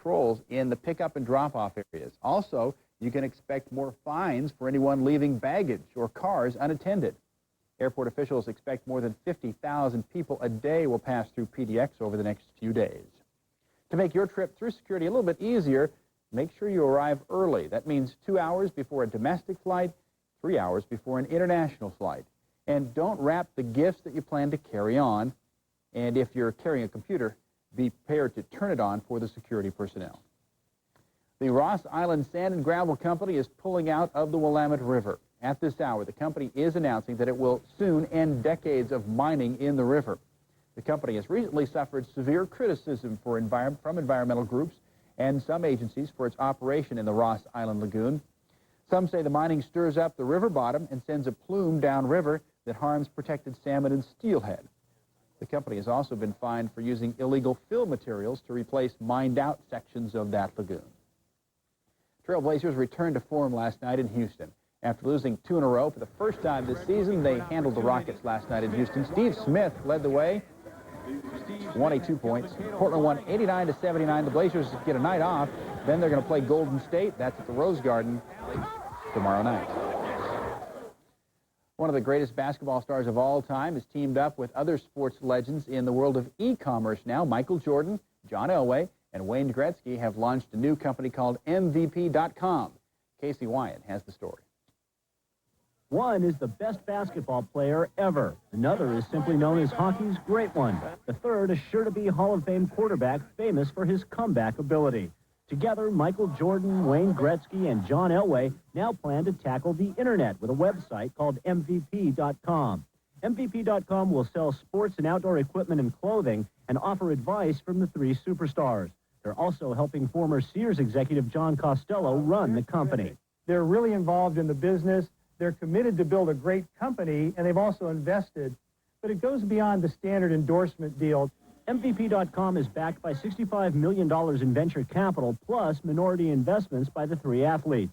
patrols in the pickup and drop-off areas. Also, you can expect more fines for anyone leaving baggage or cars unattended. Airport officials expect more than 50,000 people a day will pass through PDX over the next few days. To make your trip through security a little bit easier, make sure you arrive early. That means 2 hours before a domestic flight, 3 hours before an international flight. And don't wrap the gifts that you plan to carry on. And if you're carrying a computer, be prepared to turn it on for the security personnel. The Ross Island Sand and Gravel Company is pulling out of the Willamette River. At this hour, the company is announcing that it will soon end decades of mining in the river. The company has recently suffered severe criticism from environmental groups and some agencies for its operation in the Ross Island Lagoon. Some say the mining stirs up the river bottom and sends a plume downriver that harms protected salmon and steelhead. The company has also been fined for using illegal fill materials to replace mined-out sections of that lagoon. Trailblazers returned to form last night in Houston. After losing 2 in a row for the first time this season, they handled the Rockets last night in Houston. Steve Smith led the way, 22 points. Portland won 89-79. The Blazers get a night off. Then they're going to play Golden State. That's at the Rose Garden tomorrow night. One of the greatest basketball stars of all time has teamed up with other sports legends in the world of e-commerce now. Michael Jordan, John Elway, and Wayne Gretzky have launched a new company called MVP.com. Casey Wyatt has the story. One is the best basketball player ever. Another is simply known as hockey's great one. The third is sure to be Hall of Fame quarterback famous for his comeback ability. Together, Michael Jordan, Wayne Gretzky, and John Elway now plan to tackle the internet with a website called MVP.com. MVP.com will sell sports and outdoor equipment and clothing and offer advice from the three superstars. They're also helping former Sears executive John Costello run the company. They're really involved in the business. They're committed to build a great company, and they've also invested. But it goes beyond the standard endorsement deal. MVP.com is backed by $65 million in venture capital, plus minority investments by the three athletes.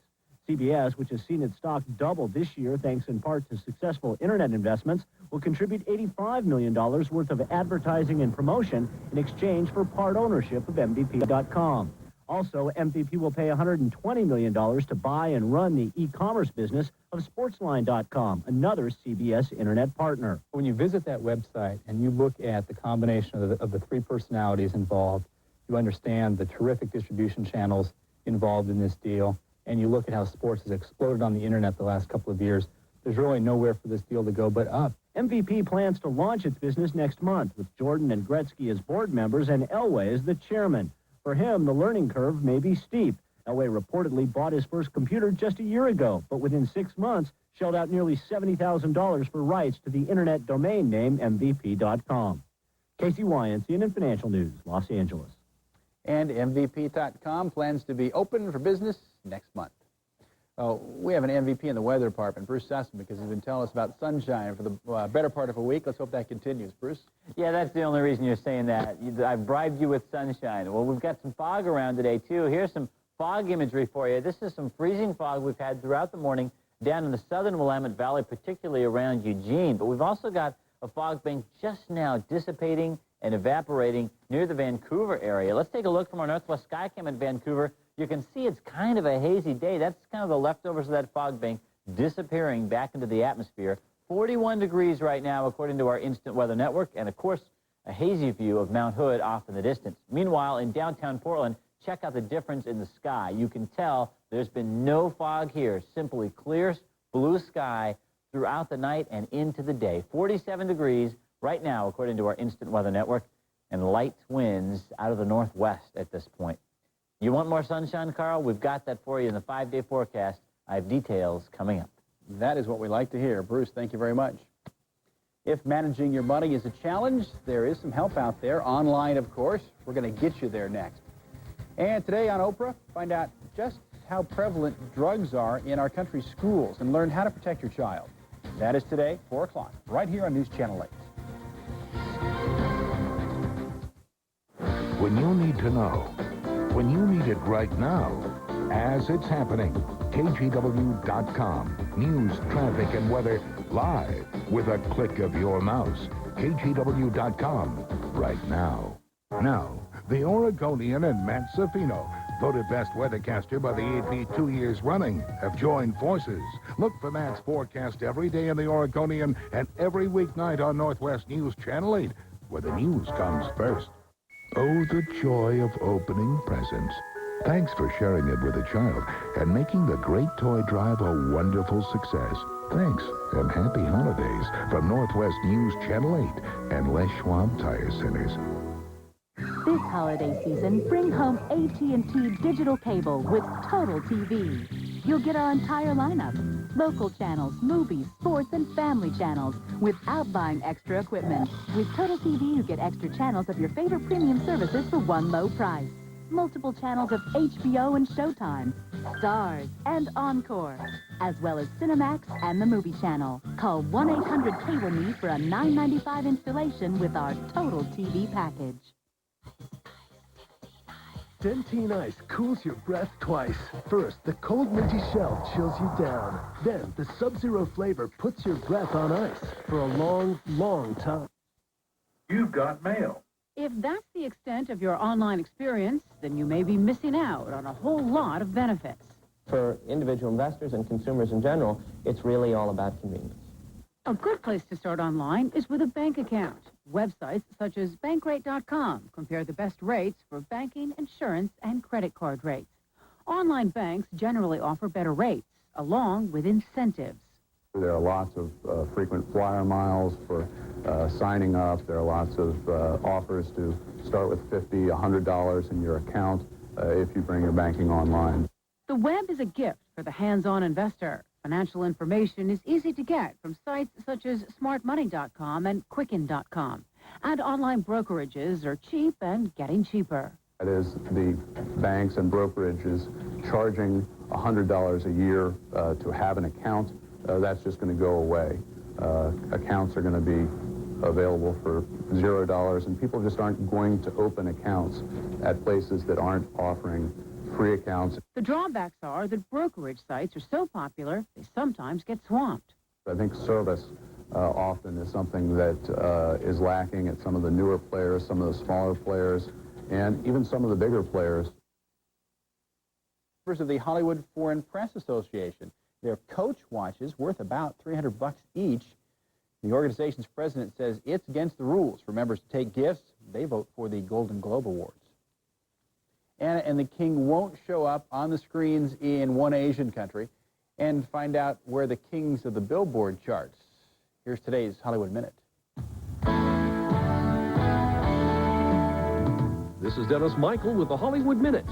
CBS, which has seen its stock double this year thanks in part to successful internet investments, will contribute $85 million worth of advertising and promotion in exchange for part ownership of MVP.com. Also, MVP will pay $120 million to buy and run the e-commerce business of Sportsline.com, another CBS internet partner. When you visit that website and you look at the combination of the three personalities involved, you understand the terrific distribution channels involved in this deal, and you look at how sports has exploded on the internet the last couple of years, there's really nowhere for this deal to go but up. MVP plans to launch its business next month with Jordan and Gretzky as board members and Elway as the chairman. For him, the learning curve may be steep. Elway reportedly bought his first computer just a year ago, but within 6 months, shelled out nearly $70,000 for rights to the internet domain name MVP.com. Casey Wyatt, CNN Financial News, Los Angeles. And MVP.com plans to be open for business next month. Well, we have an MVP in the weather department, Bruce Sussman, because he's been telling us about sunshine for the better part of a week. Let's hope that continues. Bruce? Yeah, that's the only reason you're saying that. I've bribed you with sunshine. Well, we've got some fog around today, too. Here's some fog imagery for you. This is some freezing fog we've had throughout the morning down in the southern Willamette Valley, particularly around Eugene. But we've also got a fog bank just now dissipating and evaporating near the Vancouver area. Let's take a look from our Northwest Skycam at Vancouver. You can see it's kind of a hazy day. That's kind of the leftovers of that fog bank disappearing back into the atmosphere. 41 degrees right now, according to our Instant Weather Network, and, of course, a hazy view of Mount Hood off in the distance. Meanwhile, in downtown Portland, check out the difference in the sky. You can tell there's been no fog here, simply clear blue sky throughout the night and into the day. 47 degrees right now, according to our Instant Weather Network, and light winds out of the northwest at this point. You want more sunshine, Carl? We've got that for you in the 5-day forecast. I have details coming up. That is what we like to hear. Bruce, thank you very much. If managing your money is a challenge, there is some help out there. Online, of course. We're going to get you there next. And today on Oprah, find out just how prevalent drugs are in our country's schools and learn how to protect your child. That is today, 4 o'clock, right here on News Channel 8. When you need to know, when you need it right now, as it's happening, KGW.com. News, traffic, and weather live with a click of your mouse. KGW.com right now. Now, the Oregonian and Matt Safino, voted best weathercaster by the AP 2 years running, have joined forces. Look for Matt's forecast every day in the Oregonian and every weeknight on Northwest News Channel 8, where the news comes first. Oh, the joy of opening presents. Thanks for sharing it with a child and making the Great Toy Drive a wonderful success. Thanks, and happy holidays from Northwest News Channel 8 and Les Schwab Tire Centers. This holiday season, bring home AT&T digital cable with Total TV. You'll get our entire lineup. Local channels, movies, sports, and family channels without buying extra equipment. With Total TV, you get extra channels of your favorite premium services for one low price. Multiple channels of HBO and Showtime, Stars, and Encore, as well as Cinemax and the Movie Channel. Call 1-800-CABLE-ME for a $9.95 installation with our Total TV package. Centene Ice cools your breath twice. First, the cold minty shell chills you down. Then, the Sub-Zero flavor puts your breath on ice for a long, long time. You've got mail. If that's the extent of your online experience, then you may be missing out on a whole lot of benefits. For individual investors and consumers in general, it's really all about convenience. A good place to start online is with a bank account. Websites such as Bankrate.com compare the best rates for banking, insurance, and credit card rates. Online banks generally offer better rates, along with incentives. There are lots of frequent flyer miles for signing up. There are lots of offers to start with $50, $100 in your account if you bring your banking online. The web is a gift for the hands-on investor. Financial information is easy to get from sites such as smartmoney.com and quicken.com. And online brokerages are cheap and getting cheaper. That is, the banks and brokerages charging $100 a year to have an account. That's just going to go away. Accounts are going to be available for $0, and people just aren't going to open accounts at places that aren't offering free accounts. The drawbacks are that brokerage sites are so popular, they sometimes get swamped. I think service often is something that is lacking at some of the newer players, some of the smaller players, and even some of the bigger players. Members of the Hollywood Foreign Press Association. Their Coach watches worth about $300 each. The organization's president says it's against the rules for members to take gifts. They vote for the Golden Globe Awards. Anna and the King won't show up on the screens in one Asian country. And find out where the kings of the Billboard charts. Here's today's Hollywood Minute. This is Dennis Michael with the Hollywood Minute.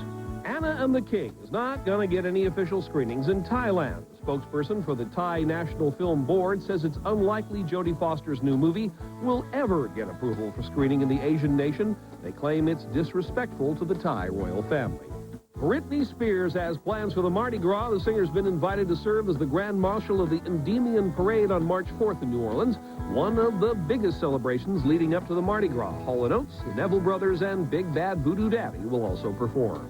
Anna and the King is not going to get any official screenings in Thailand. The spokesperson for the Thai National Film Board says it's unlikely Jodie Foster's new movie will ever get approval for screening in the Asian nation. They claim it's disrespectful to the Thai royal family. Britney Spears has plans for the Mardi Gras. The singer's been invited to serve as the Grand Marshal of the Endymion Parade on March 4th in New Orleans, one of the biggest celebrations leading up to the Mardi Gras. Hall & Oates, the Neville Brothers, and Big Bad Voodoo Daddy will also perform.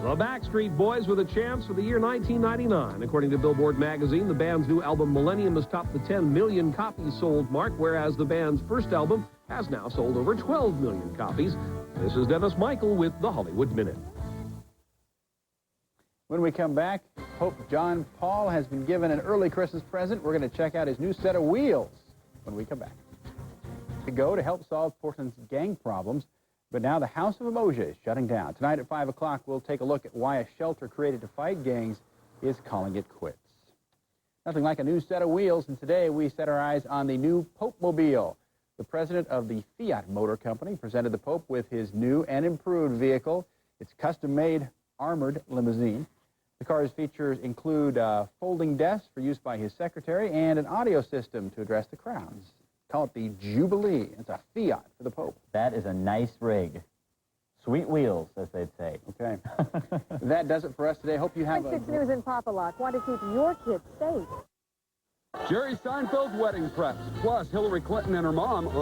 The Backstreet Boys were the champs for the year 1999. According to Billboard magazine, the band's new album Millennium has topped the 10 million copies sold mark, whereas the band's first album has now sold over 12 million copies. This is Dennis Michael with the Hollywood Minute. When we come back, Pope John Paul has been given an early Christmas present. We're going to check out his new set of wheels when we come back. To go to help solve Portland's gang problems, but now the House of Emoja is shutting down. Tonight at 5 o'clock, we'll take a look at why a shelter created to fight gangs is calling it quits. Nothing like a new set of wheels, and today we set our eyes on the new Pope-mobile. The president of the Fiat Motor Company presented the Pope with his new and improved vehicle. It's custom-made armored limousine. The car's features include folding desks for use by his secretary and an audio system to address the crowds. Call it the Jubilee. It's a Fiat for the Pope. That is a nice rig. Sweet wheels, as they'd say. Okay. That does it for us today. Hope you have a... 6 News in Papa-Lock. Want to keep your kids safe. Jerry Seinfeld's wedding press, plus Hillary Clinton and her mom on